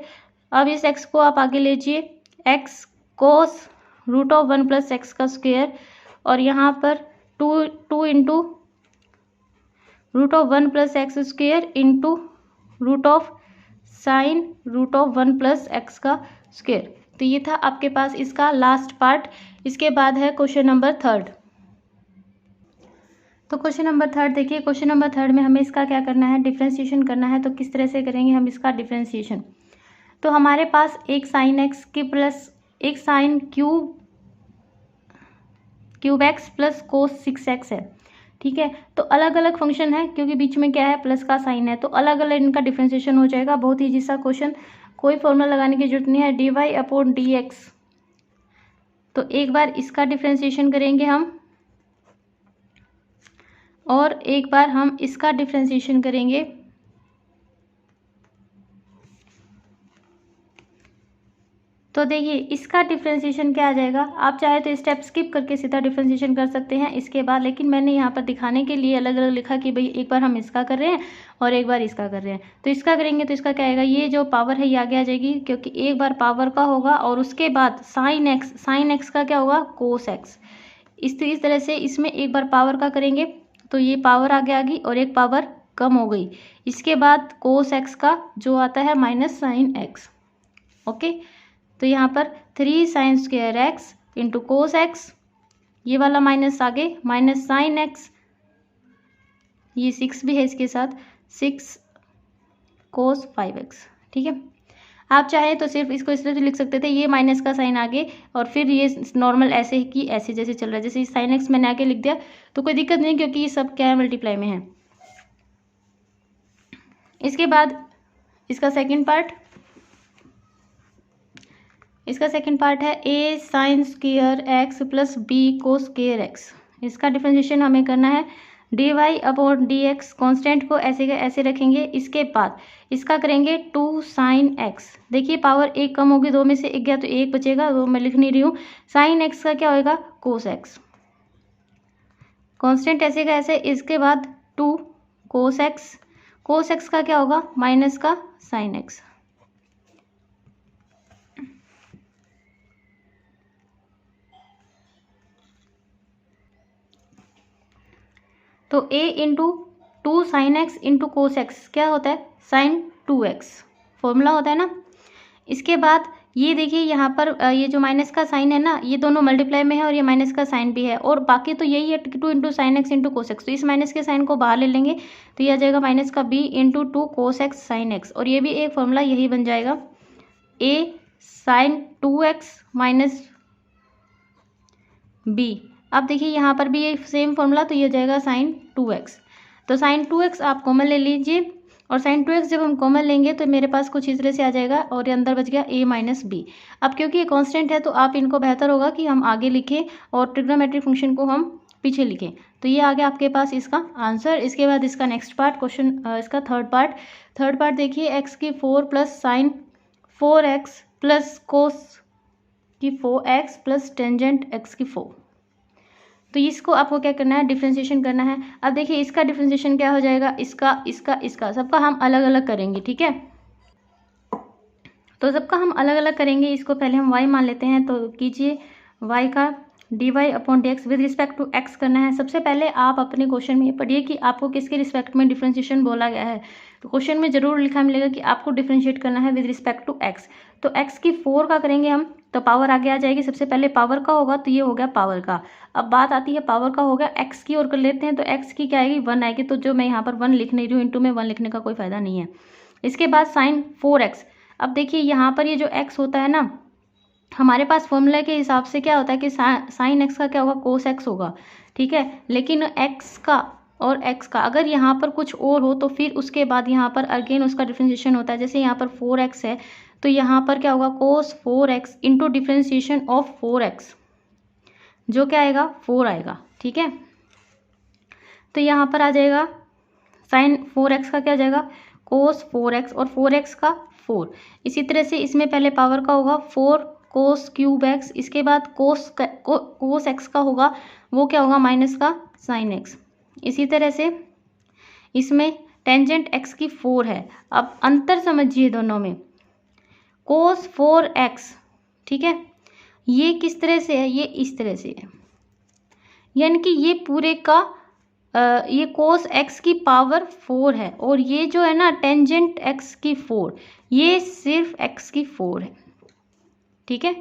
अब इस एक्स को आप आगे लीजिए, x cos root of 1 plus x का स्क्वायर, और यहाँ पर 2 into root of 1 plus x square into root of sine root of 1 plus x का स्क्वायर। तो ये था आपके पास इसका लास्ट पार्ट। इसके बाद है क्वेश्चन नंबर 3। तो क्वेश्चन नंबर 3 देखिए। क्वेश्चन नंबर 3 में हमें इसका क्या करना है, डिफरेंशिएशन करना है। तो किस तरह से करेंगे हम इसका डिफरेंशिएशन। तो हमारे पास एक साइन एक्स के प्लस एक sine cube x plus cos 6x है, ठीक है। तो अलग अलग फंक्शन है क्योंकि बीच में क्या है, प्लस का साइन है, तो अलग अलग इनका डिफरेंशिएशन हो जाएगा। बहुत ही सा क्वेश्चन, कोई फॉर्मूला लगाने की जरूरत नहीं है। D y upon d x, तो एक बार इसका डिफरेंशिएशन करेंगे हम, और एक बार हम इसका डिफरेंशिएशन करेंगे। तो देखिए इसका डिफरेंशिएशन क्या आ जाएगा, आप चाहे तो स्टेप स्किप करके सीधा डिफरेंशिएशन कर सकते हैं इसके बाद, लेकिन मैंने यहाँ पर दिखाने के लिए अलग अलग लिखा कि भाई एक बार हम इसका कर रहे हैं और एक बार इसका कर रहे हैं। तो इसका करेंगे तो इसका क्या आएगा, ये जो पावर है ये आगे आ जाएगी, क्योंकि एक बार पावर का होगा और उसके बाद साइन एक्स का क्या होगा, कोस एक्स। इस तरह से इसमें एक बार पावर का करेंगे तो ये पावर आगे आ गई और एक पावर कम हो गई। इसके बाद कोस एक्स का जो आता है माइनस साइन एक्स। ओके, तो यहाँ पर 3 sign square x into cos x, ये वाला माइनस आगे माइनस साइन एक्स, ये 6 भी है इसके साथ, 6 कोस 5x, ठीक है। आप चाहे तो सिर्फ इसको इस तरह से लिख सकते थे, ये माइनस का साइन आगे और फिर ये नॉर्मल ऐसे की ऐसे जैसे चल रहा है, जैसे साइन एक्स मैंने आगे लिख दिया तो कोई दिक्कत नहीं, क्योंकि ये सब क्या है, मल्टीप्लाई में है। इसके बाद इसका सेकंड पार्ट, इसका सेकंड पार्ट है a sine square x plus b cos square x. इसका डिफरेंशिएशन हमें करना है d y upon d x, constant को ऐसे का ऐसे रखेंगे। इसके बाद इसका करेंगे 2 साइन एक्स। देखिए पावर एक कम होगी, 2 में से एक गया तो एक बचेगा, वो मैं लिख नहीं रही हूँ। साइन एक्स का क्या होएगा कोस एक्स, कॉन्स्टेंट ऐसे का ऐसे। इसके बाद 2 कोस एक्स, कोस एक्स का क्या होगा माइनस का साइन एक्स। तो a into 2 sine x into cos x क्या होता है साइन 2x, फॉर्मूला होता है ना। इसके बाद ये देखिए यहाँ पर ये जो माइनस का साइन है ना, ये दोनों मल्टीप्लाई में है और ये माइनस का साइन भी है, और बाकी तो यही है 2 into sine x into cos x. तो इस माइनस के साइन को बाहर ले लेंगे तो ये आ जाएगा माइनस का b into 2 cos x sine x, और ये भी एक फॉर्मूला यही बन जाएगा a sign 2x minus b। अब देखिए यहाँ पर भी ये सेम फॉर्मूला, तो ये हो जाएगा साइन 2x। तो साइन 2x आप कॉमन ले लीजिए, और साइन 2x जब हम कॉमन लेंगे तो मेरे पास कुछ इस तरह से आ जाएगा, और ये अंदर बच गया a माइनस बी। अब क्योंकि ये कांस्टेंट है तो आप इनको बेहतर होगा कि हम आगे लिखें और ट्रिग्नोमेट्रिक फंक्शन को हम पीछे लिखें। तो ये आ गया आपके पास इसका आंसर। इसके बाद इसका नेक्स्ट पार्ट क्वेश्चन, इसका थर्ड पार्ट देखिए x की 4 plus sign 4x plus cos की 4x प्लस टेंजेंट x की 4। तो इसको आपको क्या करना है डिफरेंशिएशन करना है। अब देखिए इसका डिफरेंशिएशन क्या हो जाएगा, इसका सबका हम अलग अलग करेंगे, ठीक है। तो सबका हम अलग अलग करेंगे। इसको पहले हम y मान लेते हैं, तो कीजिए y का d y upon d x with respect to x करना है। सबसे पहले आप अपने क्वेश्चन में ये पढ़िए कि आपको किसके रिस्पेक्ट में डिफरेंशिएशन बोला गया है। तो क्वेश्चन में जरूर लिखा मिलेगा कि आपको डिफरेंशिएट करना है विद रिस्पेक्ट टू x। तो x की 4 का करेंगे हम, तो पावर आगे आ जाएगी। सबसे पहले पावर का होगा, तो ये हो गया पावर का। अब बात आती है पावर का हो गया x की ओर कर लेते हैं, तो x की क्या आएगी 1 आएगी। तो जो मैं यहाँ पर 1 लिख नहीं रही हूँ, इंटू में 1 लिखने का कोई फायदा नहीं है। इसके बाद साइन 4x। अब देखिए यहाँ पर ये जो x होता है ना, हमारे पास फॉर्मूला के हिसाब से क्या होता है कि साइन एक्स का क्या होगा कोस एक्स होगा, ठीक है। लेकिन एक्स का और एक्स का अगर यहाँ पर कुछ और हो तो फिर उसके बाद यहाँ पर अगेन उसका डिफरेंशिएशन होता है। जैसे यहाँ पर 4x है तो यहाँ पर क्या होगा कोस 4x into differentiation of 4x, जो क्या आएगा 4 आएगा, ठीक है। तो यहाँ पर आ जाएगा साइन 4x का क्या आ जाएगा कोस 4x और 4x का 4। इसी तरह से इसमें पहले पावर का होगा 4 कोस क्यूब एक्स, इसके बाद कोस एक्स का होगा वो क्या होगा माइनस का साइन एक्स। इसी तरह से इसमें टेंजेंट एक्स की 4 है। अब अंतर समझिए दोनों में, कोस 4x, ठीक है, ये किस तरह से है, ये इस तरह से है, यानी कि ये पूरे का ये कोस एक्स की पावर 4 है, और ये जो है ना टेंजेंट एक्स की 4, ये सिर्फ एक्स की 4 है, ठीक है।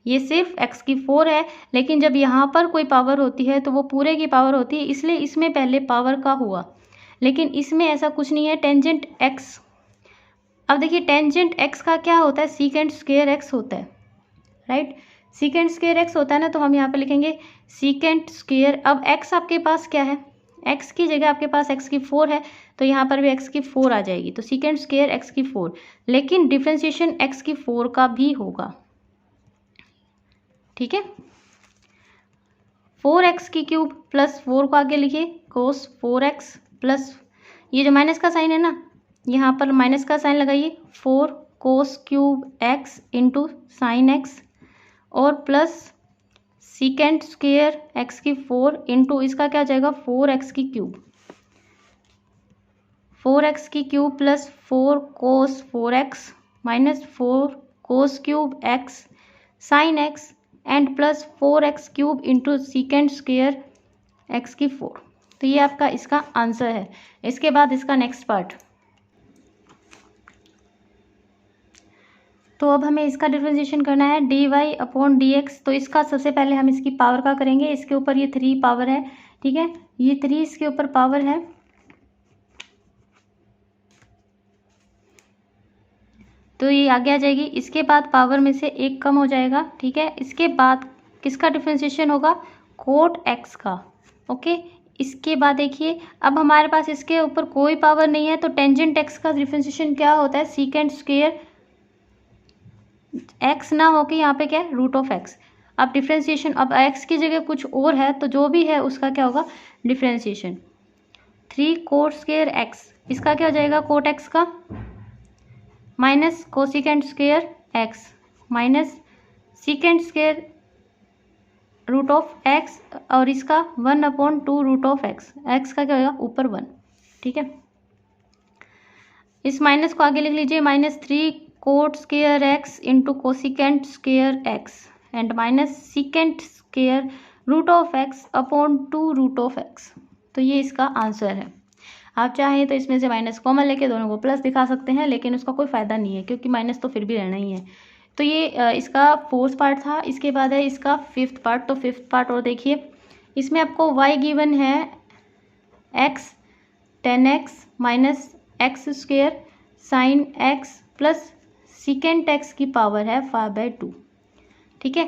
ये सिर्फ x की 4 है, लेकिन जब यहाँ पर कोई पावर होती है तो वो पूरे की पावर होती है, इसलिए इसमें पहले पावर का हुआ, लेकिन इसमें ऐसा कुछ नहीं है टेंजेंट x। अब देखिए टेंजेंट x का क्या होता है सीकेंट स्क्वायर x होता है, राइट। सीकेंट स्क्वायर x होता है ना, तो हम यहाँ पे लिखेंगे सीकेंट स्क्वायर। अब x आपके पास क्या है, x की जगह आपके पास x की 4 है, तो यहाँ पर भी x की 4 आ जाएगी, तो सीकेंट स्क्वायर x की 4। लेकिन डिफरेंशिएशन x की 4 का भी होगा, ठीक है। 4x की क्यूब प्लस 4 को आगे लिखिए कोस 4x प्लस ये जो माइनस का साइन है ना, यहाँ पर माइनस का साइन लगाइए 4 cos cube x into sine x, और प्लस सीकेंट स्क्वायर x की 4 इंटू इसका क्या आ जाएगा 4x की क्यूब, 4x की cube plus 4 cos 4x minus 4 cos cube x sine x and plus 4x cube into secant square x की 4। तो ये आपका इसका आंसर है। इसके बाद इसका नेक्स्ट पार्ट, तो अब हमें इसका डिफरेंशिएशन करना है d y upon d x. तो इसका सबसे पहले हम इसकी पावर का करेंगे। इसके ऊपर ये 3 पावर है, ठीक है, ये 3 इसके ऊपर पावर है, तो ये आगे आ जाएगी। इसके बाद पावर में से 1 कम हो जाएगा, ठीक है। इसके बाद किसका डिफरेंशिएशन होगा कोट एक्स का, ओके। इसके बाद देखिए अब हमारे पास इसके ऊपर कोई पावर नहीं है, तो टेंजेंट एक्स का डिफरेंशिएशन क्या होता है सीकेंट स्क्वायर एक्स ना होके यहाँ पे क्या है, रूट ऑफ एक्स। अब डिफ्रेंसिएशन, अब एक्स की जगह कुछ और है तो जो भी है उसका क्या होगा, डिफ्रेंसिएशन। 3 कोट स्क्वायर एक्स, इसका क्या हो जाएगा, कोट एक्स का, minus cosecant square x minus secant square root of x, और इसका 1/2 रूट ऑफ एक्स। एक्स का क्या होगा, ऊपर 1। ठीक है, इस माइनस को आगे लिख लीजिए, -3 cot square x into cosecant square x and minus secant square root of x upon 2 root of x. तो ये इसका आंसर है। आप चाहें तो इसमें से माइनस कॉमन लेके दोनों को प्लस दिखा सकते हैं, लेकिन उसका कोई फ़ायदा नहीं है क्योंकि माइनस तो फिर भी रहना ही है। तो ये इसका 4th पार्ट था। इसके बाद है इसका 5th पार्ट। तो 5th पार्ट और देखिए, इसमें आपको y गिवन है x tan x minus x square sign x plus secant x की पावर है 5/2। ठीक है,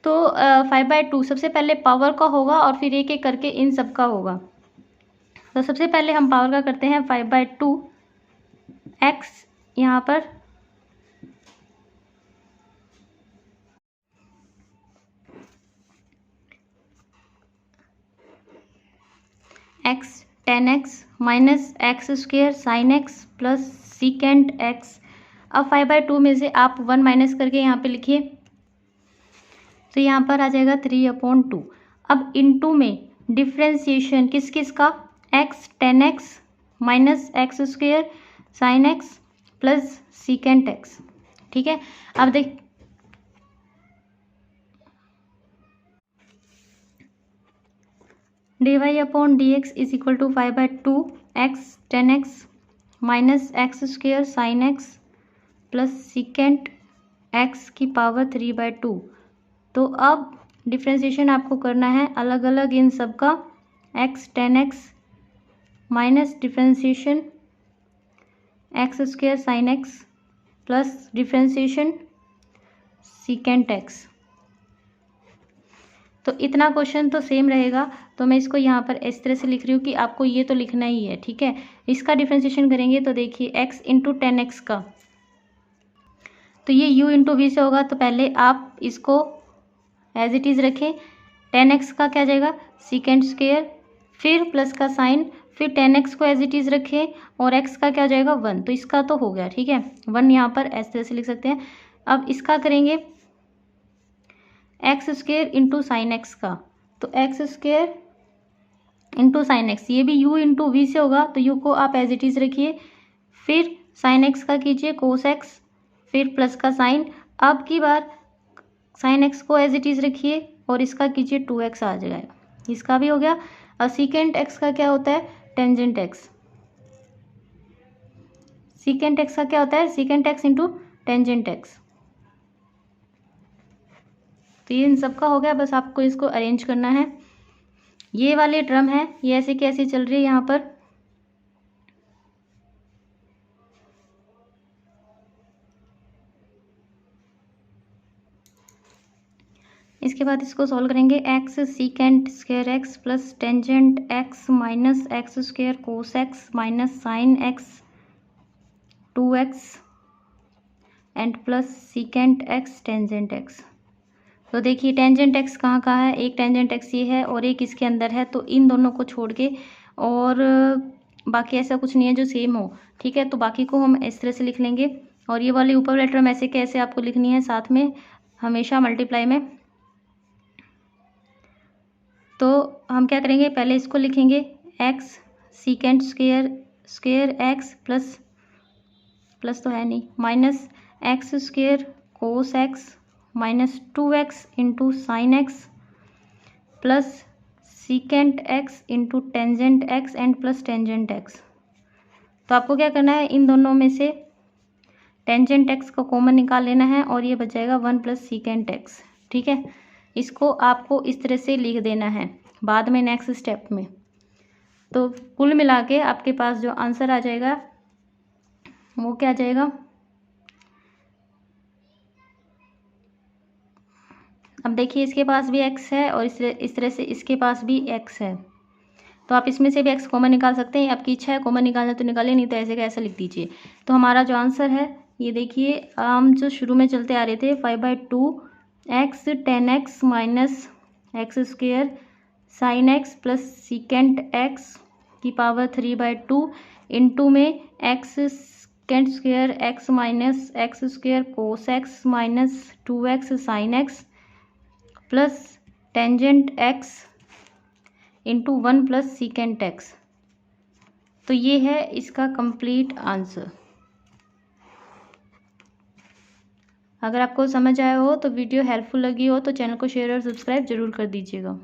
तो 5/2 सबसे पहले पावर का होगा और फिर एक एक करके इन सब का होगा। तो सबसे पहले हम पावर का करते हैं, 5/2 x यहाँ पर x tan x minus x square sine x plus secant x। अब 5/2 में से आप 1 माइनस करके यहाँ पे लिखिए, तो यहाँ पर आ जाएगा 3/2। अब इनटू में डिफ्रेंसिएशन किस किस का, x tan x minus x square sine x plus secant x। ठीक है, अब देख dy/dx is equal to 5/2 x tan x minus x square sine x plus secant x की पावर 3/2। तो अब डिफ्रेंसिएशन आपको करना है अलग अलग इन सब का, x tan x minus differentiation x square sine x plus differentiation secant x। तो इतना क्वेश्चन तो सेम रहेगा, तो मैं इसको यहाँ पर इस तरह से लिख रही हूँ कि आपको ये तो लिखना ही है। ठीक है, इसका डिफ्रेंसिएशन करेंगे तो देखिए x इंटू टेन एक्स का, तो ये u इंटू वी से होगा। तो पहले आप इसको एज इट इज़ रखें, टेन एक्स का क्या जाएगा, सीकेंट स्क्वेयर, फिर प्लस का साइन, फिर टेन एक्स को एज इट इज़ रखें और x का क्या जाएगा 1। तो इसका तो हो गया। ठीक है, 1 यहाँ पर इस तरह से लिख सकते हैं। अब इसका करेंगे x square into sine x का, तो x square into sine x, ये भी u इंटू वी से होगा, तो u को आप एज इट इज़ रखिए, फिर साइन एक्स का कीजिए कोस एक्स, फिर प्लस का साइन। अब की बार साइन एक्स को एज इट इज़ रखिए और इसका कीजिए 2x आ जाएगा, इसका भी हो गया। और सीकेंट x का क्या होता है, टेंजेंट x। सीकेंट x का क्या होता है, secant x into tangent x। तो ये इन सब का हो गया, बस आपको इसको अरेंज करना है। ये वाले टर्म है, ये ऐसे कैसे चल रही है यहाँ पर, इसके बाद इसको सॉल्व करेंगे। X secant square x plus tangent x minus x square cos x minus sine x 2x and plus secant x tangent x. तो देखिए टेंजेंट एक्स कहाँ कहाँ है, एक टेंजेंट एक्स ये है और एक इसके अंदर है, तो इन दोनों को छोड़ के और बाकी ऐसा कुछ नहीं है जो सेम हो। ठीक है, तो बाकी को हम इस तरह से लिख लेंगे और ये वाली ऊपर वाली टर्म ऐसे कैसे आपको लिखनी है साथ में हमेशा मल्टीप्लाई में। तो हम क्या करेंगे, पहले इसको लिखेंगे x secant square x plus तो है नहीं, minus x square cos x minus 2x into sine x plus secant x into tangent x and plus tangent x. तो आपको क्या करना है, इन दोनों में से टेंजेंट एक्स को कॉमन निकाल लेना है और ये बच जाएगा 1 प्लस सीकेंट एक्स। ठीक है, इसको आपको इस तरह से लिख देना है बाद में नेक्स्ट स्टेप में। तो कुल मिला के आपके पास जो आंसर आ जाएगा वो क्या आ जाएगा, अब देखिए इसके पास भी x है और इस तरह से इसके पास भी x है, तो आप इसमें से भी x कॉमन निकाल सकते हैं। आपकी इच्छा है कॉमन निकालना तो निकालिए, नहीं तो ऐसे का ऐसा लिख दीजिए। तो हमारा जो आंसर है ये देखिए हम जो शुरू में चलते आ रहे थे 5/2 x 10x minus x square sine x plus secant x की पावर 3/2 इंटू में x second square x minus x square cos x minus 2x sign x plus tangent x into 1 plus secant x. तो ये है इसका complete answer. अगर आपको समझ आया हो तो वीडियो हेल्पफुल लगी हो तो चैनल को शेयर और सब्सक्राइब जरूर कर दीजिएगा।